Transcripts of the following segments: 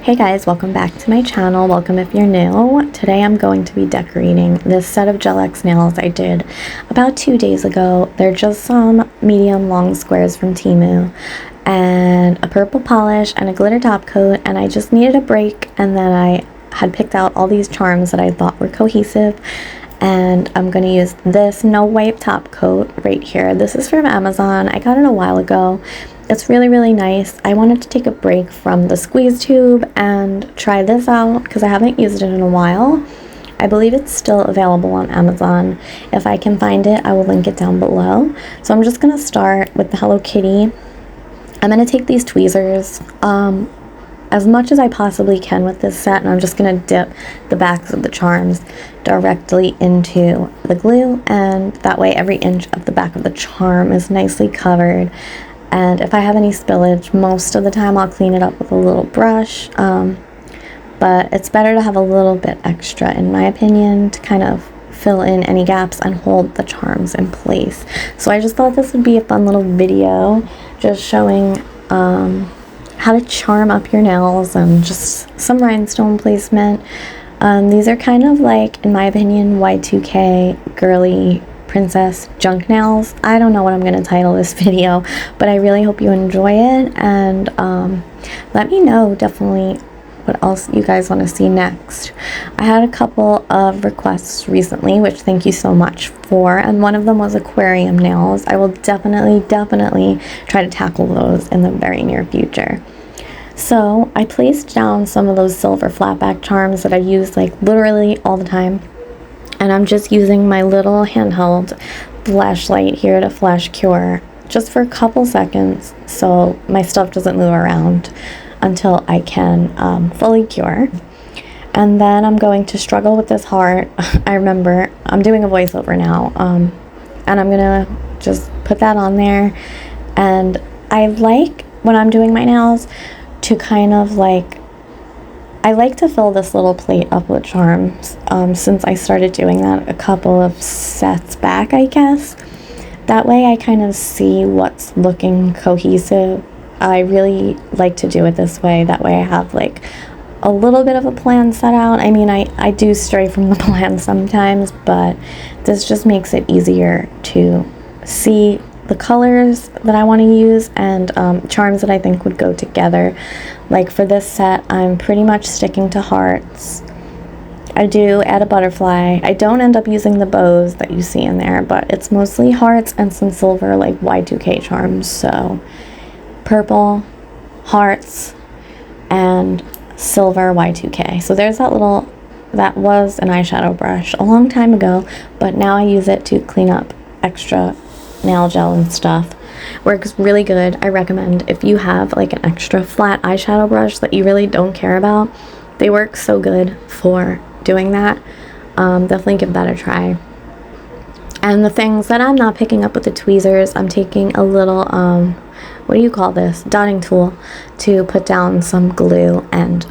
Hey guys, welcome back to my channel. Welcome if you're new. Today I'm going to be decorating this set of Gel X nails I did about 2 days ago. They're just some medium long squares from Temu and a purple polish and a glitter top coat, and I just needed a break, and then I had picked out all these charms that I thought were cohesive, and I'm going to use this no wipe top coat right here. This is from Amazon. I got it a while ago. It's really nice. I wanted to take a break from the squeeze tube and try this out because I haven't used it in a while. I believe it's still available on Amazon. If I can find it, I will link it down below. So I'm just going to start with the Hello Kitty. I'm going to take these tweezers as much as I possibly can with this set, and I'm just going to dip the backs of the charms directly into the glue, and that way every inch of the back of the charm is nicely covered. And if I have any spillage, most of the time I'll clean it up with a little brush, but it's better to have a little bit extra, in my opinion, to kind of fill in any gaps and hold the charms in place. So I just thought this would be a fun little video, just showing how to charm up your nails and just some rhinestone placement. These are kind of like, in my opinion, Y2k girly princess junk nails. I don't know what I'm going to title this video, but I really hope you enjoy it, and let me know definitely what else you guys want to see next. I had a couple of requests recently, which thank you so much for, and one of them was aquarium nails. I will definitely try to tackle those in the very near future. So I placed down some of those silver flatback charms that I use like literally all the time, and I'm just using my little handheld flashlight here to flash cure just for a couple seconds so my stuff doesn't move around until I can fully cure. And then I'm going to struggle with this heart. I remember I'm doing a voiceover now, and I'm gonna just put that on there. And I like, when I'm doing my nails, to kind of like, I like to fill this little plate up with charms, since I started doing that a couple of sets back, I guess. That way I kind of see what's looking cohesive. I really like to do it this way. That way I have like a little bit of a plan set out. I mean, I do stray from the plan sometimes, but this just makes it easier to see the colors that I want to use and charms that I think would go together. Like for this set, I'm pretty much sticking to hearts. I do add a butterfly. I don't end up using the bows that you see in there, but it's mostly hearts and some silver like Y2k charms. So purple, hearts, and silver Y2k. So there's that little, that was an eyeshadow brush a long time ago, but now I use it to clean up extra nail gel and stuff. Works really good. I recommend if you have like an extra flat eyeshadow brush that you really don't care about, they work so good for doing that. Definitely give that a try. And the things that I'm not picking up with the tweezers, I'm taking a little what do you call this, dotting tool, to put down some glue, and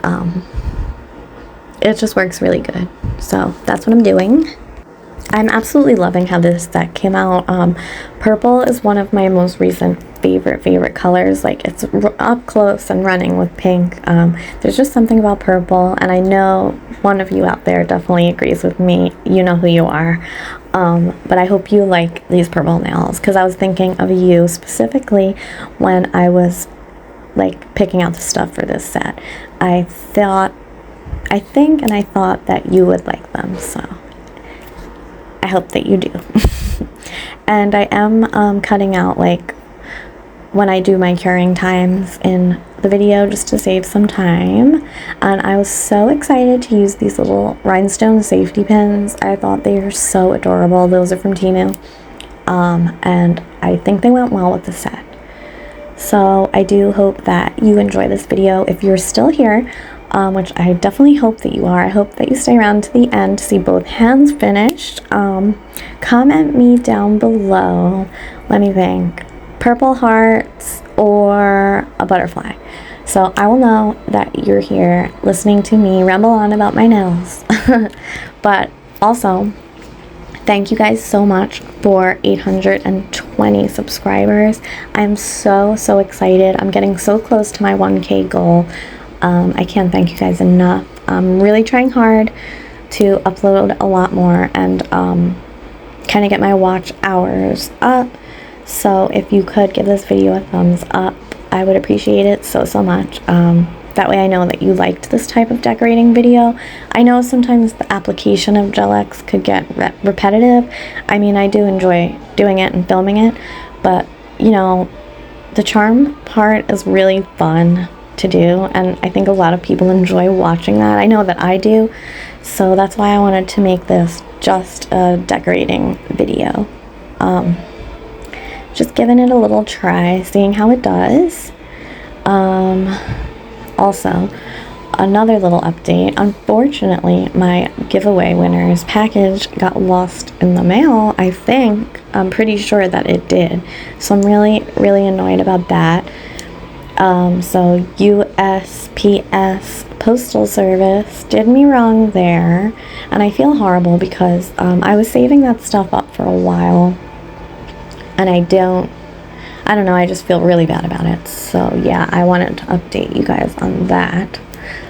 it just works really good. So that's what I'm doing. I'm absolutely loving how this set came out. Purple is one of my most recent favorite colors. Like, it's up close and running with pink. There's just something about purple, and I know one of you out there definitely agrees with me. You know who you are. But I hope you like these purple nails, because I was thinking of you specifically when I was like picking out the stuff for this set. I thought that you would like them, so I hope that you do. And I am cutting out like when I do my curing times in the video just to save some time. And I was so excited to use these little rhinestone safety pins. I thought they were so adorable. Those are from Temu, and I think they went well with the set. So I do hope that you enjoy this video. If you're still here, which I definitely hope that you are, I hope that you stay around to the end to see both hands finished. Comment me down below, let me think, purple hearts or a butterfly, so I will know that you're here listening to me ramble on about my nails. But also, thank you guys so much for 820 subscribers. I'm so excited. I'm getting so close to my 1K goal. I can't thank you guys enough. I'm really trying hard to upload a lot more and kind of get my watch hours up. So if you could give this video a thumbs up, I would appreciate it so much. That way I know that you liked this type of decorating video. I know sometimes the application of Gel X could get repetitive. I mean, I do enjoy doing it and filming it, but you know, the charm part is really fun to do, and I think a lot of people enjoy watching that. I know that I do, so that's why I wanted to make this just a decorating video. Just giving it a little try, seeing how it does. Also, another little update. Unfortunately, my giveaway winner's package got lost in the mail, I think. I'm pretty sure that it did. So I'm really annoyed about that. So USPS Postal Service did me wrong there. And I feel horrible because I was saving that stuff up for a while. And I don't know, I just feel really bad about it. So yeah, I wanted to update you guys on that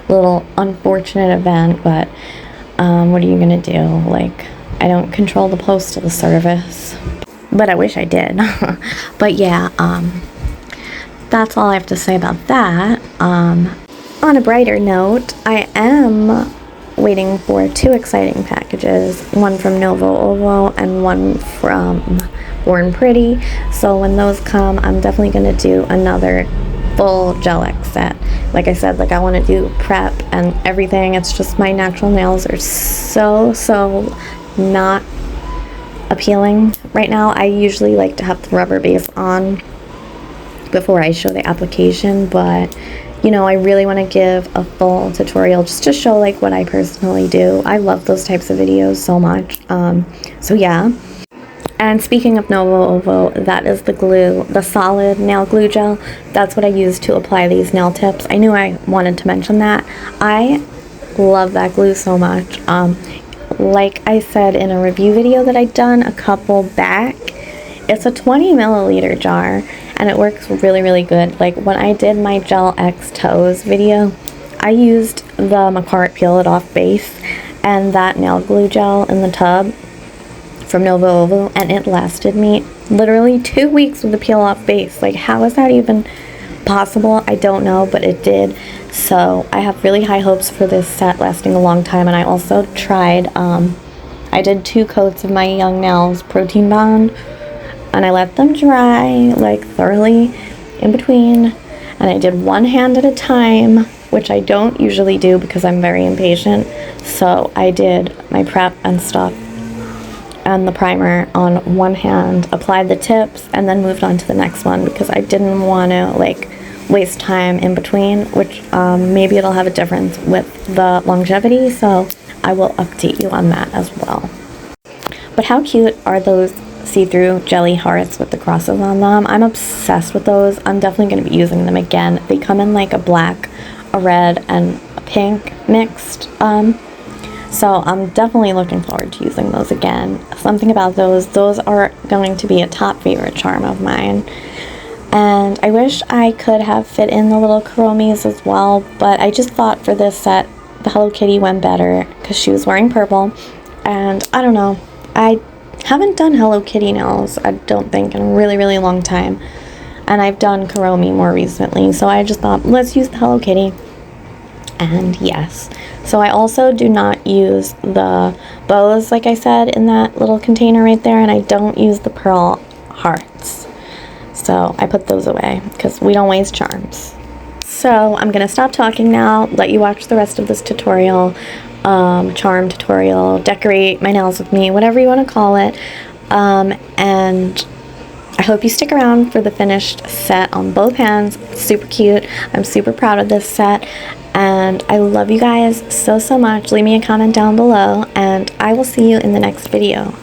little unfortunate event, but what are you gonna do? Like, I don't control the postal service, but I wish I did. But yeah, that's all I have to say about that. On a brighter note, I am waiting for 2 exciting packages, one from Novo Ovo and one from Born Pretty. So when those come, I'm definitely going to do another full Gel X set. Like I said, like I want to do prep and everything. It's just my natural nails are so not appealing right now. I usually like to have the rubber base on before I show the application, but you know, I really want to give a full tutorial just to show like what I personally do. I love those types of videos so much. So yeah. And speaking of Novo Ovo, that is the glue, the solid nail glue gel. That's what I use to apply these nail tips. I knew I wanted to mention that. I love that glue so much. Like I said in a review video that I'd done a couple back, it's a 20 milliliter jar and it works really good. Like when I did my Gel X toes video, I used the McCart Peel It Off base and that nail glue gel in the tub from Novo Ovo, and it lasted me literally 2 weeks with the peel off base. Like, how is that even possible? I don't know, but it did. So I have really high hopes for this set lasting a long time. And I also tried, I did 2 coats of my Young Nails Protein Bond, and I let them dry like thoroughly in between, and I did one hand at a time, which I don't usually do because I'm very impatient. So I did my prep and stuff and the primer on one hand, applied the tips, and then moved on to the next one because I didn't want to like waste time in between, which maybe it'll have a difference with the longevity, so I will update you on that as well. But how cute are those see-through jelly hearts with the crosses on them? I'm obsessed with those. I'm definitely going to be using them again. They come in like a black, a red, and a pink mixed. So I'm definitely looking forward to using those again. Something about those are going to be a top favorite charm of mine. And I wish I could have fit in the little Kuromis as well, but I just thought for this set, the Hello Kitty went better because she was wearing purple. And I don't know, I haven't done Hello Kitty nails, I don't think, in a really long time. And I've done Kuromi more recently, so I just thought, let's use the Hello Kitty. And yes. So I also do not use the bows, like I said, in that little container right there, and I don't use the pearl hearts. So I put those away because we don't waste charms. So I'm going to stop talking now, let you watch the rest of this tutorial, charm tutorial, decorate my nails with me, whatever you want to call it. And I hope you stick around for the finished set on both hands. It's super cute. I'm super proud of this set. And I love you guys so much. Leave me a comment down below, and I will see you in the next video.